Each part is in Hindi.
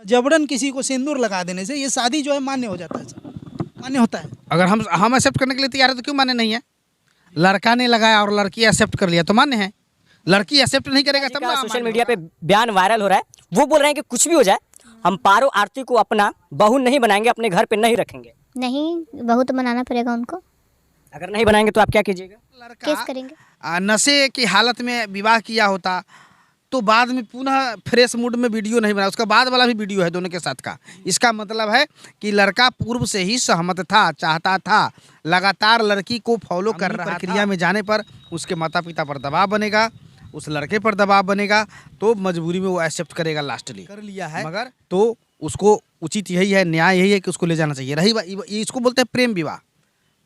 जबरन किसी को सिंदूर लगा देने से ये शादी जो है मान्य हो जाता है सर, मान्य होता है। अगर हम एक्सेप्ट करने के लिए तैयार है तो क्यों मान्य नहीं है? लड़का ने लगाया और लड़की एक्सेप्ट कर लिया तो मान्य है। लड़की एक्सेप्ट नहीं करेगा तब ना सोशल मीडिया पे बयान वायरल हो रहा है, वो बोल रहे हैं कि कुछ भी हो जाए हम पारो आरती को अपना बहू नहीं बनाएंगे, अपने घर पे नहीं रखेंगे। नहीं, बहू तो बनाना पड़ेगा उनको। अगर नहीं बनाएंगे तो आप क्या कीजिएगा? केस करेंगे। नशे की हालत में विवाह किया होता तो बाद में पुनः फ्रेश मूड में वीडियो नहीं बना, उसका बाद वाला भी वीडियो है दोनों के साथ का। इसका मतलब है कि लड़का पूर्व से ही सहमत था, चाहता था, लगातार लड़की को फॉलो कर रहा था। प्रक्रिया में जाने पर उसके माता पिता पर दबाव बनेगा, उस लड़के पर दबाव बनेगा, तो मजबूरी में वो एक्सेप्ट करेगा। लास्टली कर लिया है मगर तो उसको उचित यही है, न्याय यही है कि उसको ले जाना चाहिए। रही इसको बोलते हैं प्रेम विवाह।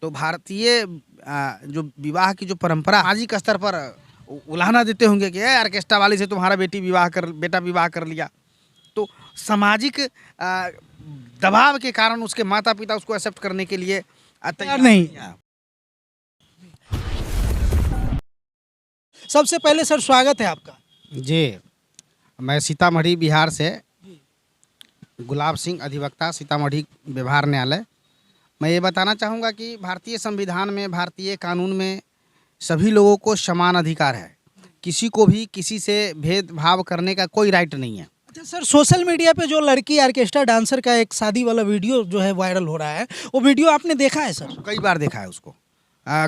तो भारतीय जो विवाह की जो परंपरा सामाजिक स्तर पर उलाहना देते होंगे कि ऑर्केस्ट्रा वाली से तुम्हारा बेटा विवाह कर लिया, तो सामाजिक दबाव के कारण उसके माता पिता उसको एक्सेप्ट करने के लिए तैयार नहीं है। सबसे पहले सर स्वागत है आपका। जी, मैं सीतामढ़ी बिहार से गुलाब सिंह, अधिवक्ता, सीतामढ़ी व्यवहार न्यायालय। मैं ये बताना चाहूँगा कि भारतीय संविधान में, भारतीय कानून में सभी लोगों को समान अधिकार है। किसी को भी किसी से भेदभाव करने का कोई राइट नहीं है। अच्छा सर, सोशल मीडिया पे जो लड़की ऑर्केस्ट्रा डांसर का एक शादी वाला वीडियो जो है वायरल हो रहा है, वो वीडियो आपने देखा है सर? कई बार देखा है उसको,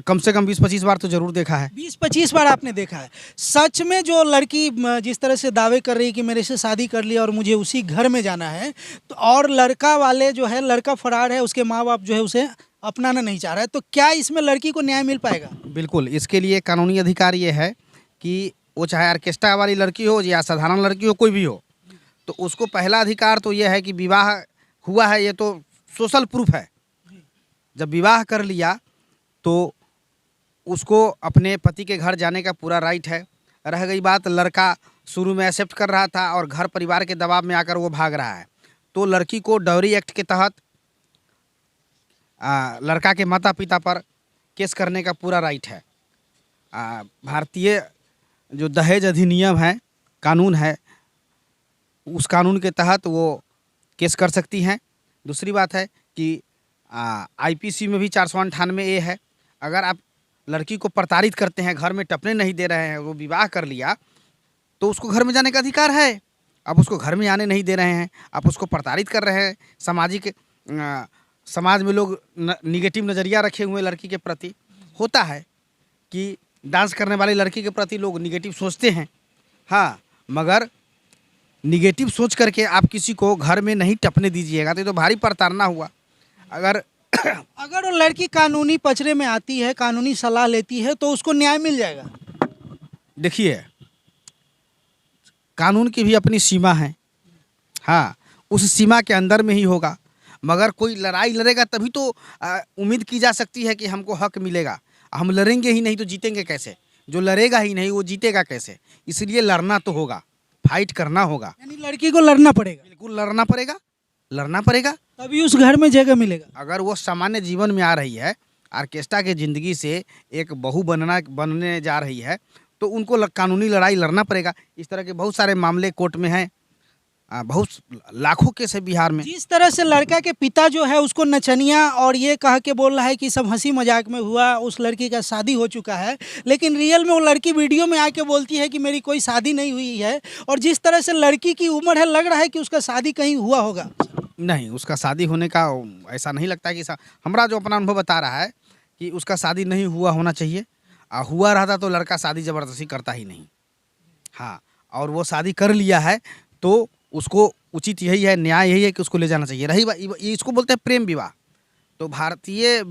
कम से कम 20-25 बार तो ज़रूर देखा है। 20-25 बार आपने देखा है। सच में जो लड़की जिस तरह से दावे कर रही है कि मेरे से शादी कर लिया और मुझे उसी घर में जाना है, तो और लड़का वाले जो है, लड़का फरार है, उसके माँ बाप जो है उसे अपनाना नहीं चाह रहा है, तो क्या इसमें लड़की को न्याय मिल पाएगा? बिल्कुल, इसके लिए कानूनी अधिकार ये है कि वो चाहे ऑर्केस्ट्रा वाली लड़की हो या साधारण लड़की हो, कोई भी हो, तो उसको पहला अधिकार तो ये है कि विवाह हुआ है, ये तो सोशल प्रूफ है। जब विवाह कर लिया तो उसको अपने पति के घर जाने का पूरा राइट है। रह गई बात, लड़का शुरू में एक्सेप्ट कर रहा था और घर परिवार के दबाव में आकर वो भाग रहा है, तो लड़की को डाउरी एक्ट के तहत लड़का के माता पिता पर केस करने का पूरा राइट है। भारतीय जो दहेज अधिनियम है, कानून है, उस कानून के तहत वो केस कर सकती हैं। दूसरी बात है कि आईपीसी में भी 498 ए है। अगर आप लड़की को प्रताड़ित करते हैं, घर में टपने नहीं दे रहे हैं, वो विवाह कर लिया, तो उसको घर में जाने का अधिकार है। आप उसको घर में आने नहीं दे रहे हैं, आप उसको प्रताड़ित कर रहे हैं। समाज में लोग निगेटिव नज़रिया रखे हुए लड़की के प्रति। होता है कि डांस करने वाली लड़की के प्रति लोग निगेटिव सोचते हैं, हाँ, मगर निगेटिव सोच करके आप किसी को घर में नहीं टपने दीजिएगा, तो भारी प्रताड़ना हुआ। अगर वो लड़की कानूनी पचड़े में आती है, कानूनी सलाह लेती है, तो उसको न्याय मिल जाएगा। देखिए, कानून की भी अपनी सीमा है, हाँ, उस सीमा के अंदर में ही होगा। मगर कोई लड़ाई लड़ेगा तभी तो उम्मीद की जा सकती है कि हमको हक मिलेगा। हम लड़ेंगे ही नहीं तो जीतेंगे कैसे? जो लड़ेगा ही नहीं वो जीतेगा कैसे? इसलिए लड़ना तो होगा, फाइट करना होगा। यानी लड़की को लड़ना पड़ेगा। बिल्कुल लड़ना पड़ेगा, लड़ना पड़ेगा, तभी उस घर में जगह मिलेगा। अगर वो सामान्य जीवन में आ रही है, ऑर्केस्ट्रा के ज़िंदगी से एक बहू बनने जा रही है, तो उनको कानूनी लड़ाई लड़ना पड़ेगा। इस तरह के बहुत सारे मामले कोर्ट में हैं, बहुत लाखों केस है बिहार में। जिस तरह से लड़का के पिता जो है उसको नचनिया और ये कह के बोल रहा है कि सब हंसी मजाक में हुआ, उस लड़की का शादी हो चुका है, लेकिन रियल में वो लड़की वीडियो में आके बोलती है कि मेरी कोई शादी नहीं हुई है। और जिस तरह से लड़की की उम्र है, लग रहा है कि उसका शादी कहीं हुआ होगा। नहीं, उसका शादी होने का ऐसा नहीं लगता कि हमारा जो अपना अनुभव बता रहा है कि उसका शादी नहीं हुआ होना चाहिए। हुआ रहता तो लड़का शादी ज़बरदस्ती करता ही नहीं, हाँ, और वो शादी कर लिया है तो उसको उचित यही है, न्याय यही है कि उसको ले जाना चाहिए। रही इसको बोलते हैं प्रेम विवाह। तो भारतीय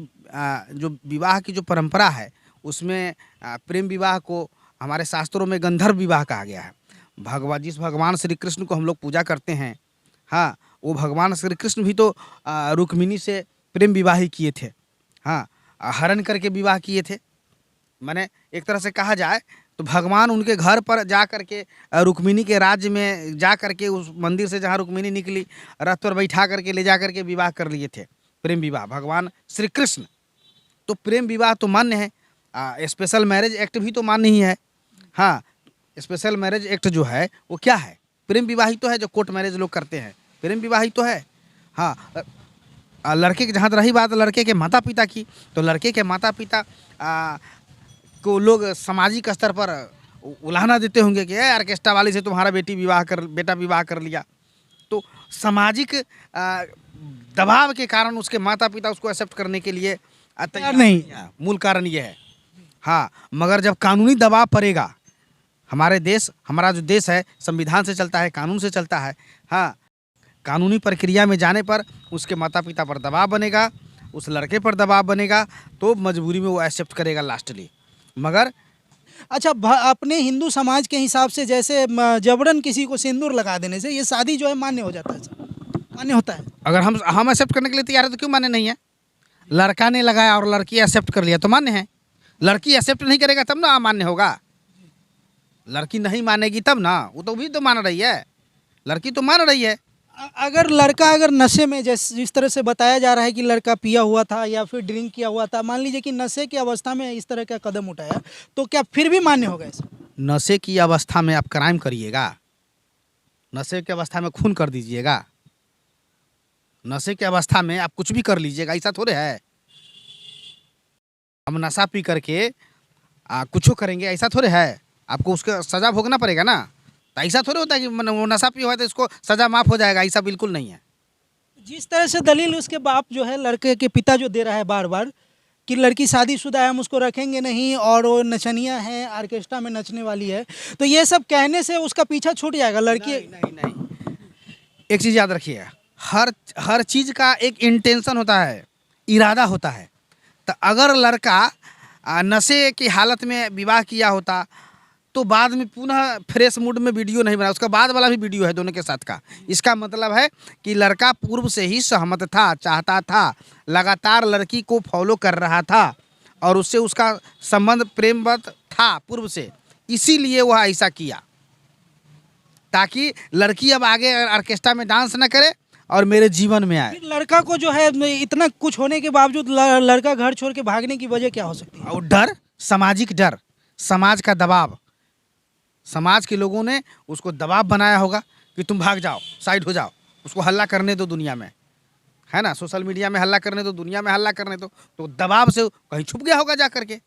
जो विवाह की जो परंपरा है उसमें प्रेम विवाह को हमारे शास्त्रों में गंधर्व विवाह कहा गया है। जिस भगवान श्री कृष्ण को हम लोग पूजा करते हैं, हाँ, वो भगवान श्री कृष्ण भी तो रुक्मिणी से प्रेम विवाह ही किए थे, हाँ, हरण करके विवाह किए थे। माने एक तरह से कहा जाए तो भगवान उनके घर पर जा करके, रुक्मिणी के राज्य में जा करके, उस मंदिर से जहाँ रुक्मिणी निकली, रथ पर बैठा करके ले जा करके विवाह कर लिए थे, प्रेम विवाह, भगवान श्री कृष्ण। तो प्रेम विवाह तो मान्य है। स्पेशल मैरिज एक्ट भी तो मान्य ही है, हाँ। स्पेशल मैरिज एक्ट जो है वो क्या है? प्रेम विवाह ही तो है जो कोर्ट मैरिज लोग करते हैं। प्रेम विवाह ही तो है। हाँ, लड़के की जहाँ रही बात लड़के के माता पिता की, तो लड़के के माता पिता को लोग सामाजिक स्तर पर उलाहना देते होंगे कि ऑर्केस्ट्रा वाली से तुम्हारा बेटा विवाह कर लिया। तो सामाजिक दबाव के कारण उसके माता पिता उसको एक्सेप्ट करने के लिए तैयार नहीं है। मूल कारण ये है। हाँ, मगर जब कानूनी दबाव पड़ेगा, हमारा जो देश है संविधान से चलता है, कानून से चलता है। हाँ, कानूनी प्रक्रिया में जाने पर उसके माता पिता पर दबाव बनेगा, उस लड़के पर दबाव बनेगा, तो मजबूरी में वो एक्सेप्ट करेगा लास्टली। मगर अच्छा, अपने हिंदू समाज के हिसाब से जैसे जबरन किसी को सिंदूर लगा देने से ये शादी जो है मान्य हो जाता है सर? मान्य होता है? अगर हम एक्सेप्ट करने के लिए तैयार है तो क्यों मान्य नहीं है? लड़का ने लगाया और लड़की एक्सेप्ट कर लिया तो मान्य है। लड़की एक्सेप्ट नहीं करेगा तब ना मान्य होगा। लड़की नहीं मानेगी तब ना, वो तो भी तो मान रही है, लड़की तो मान रही है। अगर लड़का नशे में, जिस तरह से बताया जा रहा है कि लड़का पिया हुआ था या फिर ड्रिंक किया हुआ था, मान लीजिए कि नशे की अवस्था में इस तरह का कदम उठाया, तो क्या फिर भी मान्य होगा ऐसा? नशे की अवस्था में आप क्राइम करिएगा, नशे की अवस्था में खून कर दीजिएगा, नशे की अवस्था में आप कुछ भी कर लीजिएगा, ऐसा थोड़े है। हम नशा पी करके कुछ करेंगे, ऐसा थोड़े है। आपको उसका सज़ा भोगना पड़ेगा ना। तो ऐसा थोड़े होता है कि वो नशा पी हुआ है तो इसको सज़ा माफ़ हो जाएगा, ऐसा बिल्कुल नहीं है। जिस तरह से दलील उसके बाप जो है, लड़के के पिता जो दे रहा है बार बार कि लड़की शादीशुदा है, हम उसको रखेंगे नहीं, और वो नचनिया है, ऑर्केस्ट्रा में नचने वाली है, तो ये सब कहने से उसका पीछा छूट जाएगा लड़की? नहीं। एक चीज़ याद रखिए, हर चीज़ का एक इंटेंशन होता है, इरादा होता है। तो अगर लड़का नशे की हालत में विवाह किया होता तो बाद में पुनः फ्रेश मूड में वीडियो नहीं बना, उसका बाद वाला भी वीडियो है दोनों के साथ का। इसका मतलब है कि लड़का पूर्व से ही सहमत था, चाहता था, लगातार लड़की को फॉलो कर रहा था और उससे उसका संबंध प्रेमवत था पूर्व से, इसीलिए वह ऐसा किया ताकि लड़की अब आगे ऑर्केस्ट्रा में डांस न करे और मेरे जीवन में आए। लड़का को जो है इतना कुछ होने के बावजूद लड़का घर छोड़ के भागने की वजह क्या हो सकती है? और डर, सामाजिक डर, समाज का दबाव, समाज के लोगों ने उसको दबाव बनाया होगा कि तुम भाग जाओ, साइड हो जाओ, उसको हल्ला करने दो दुनिया में, है ना, सोशल मीडिया में हल्ला करने दो, दुनिया में हल्ला करने दो, तो दबाव से कहीं छुप गया होगा जा करके।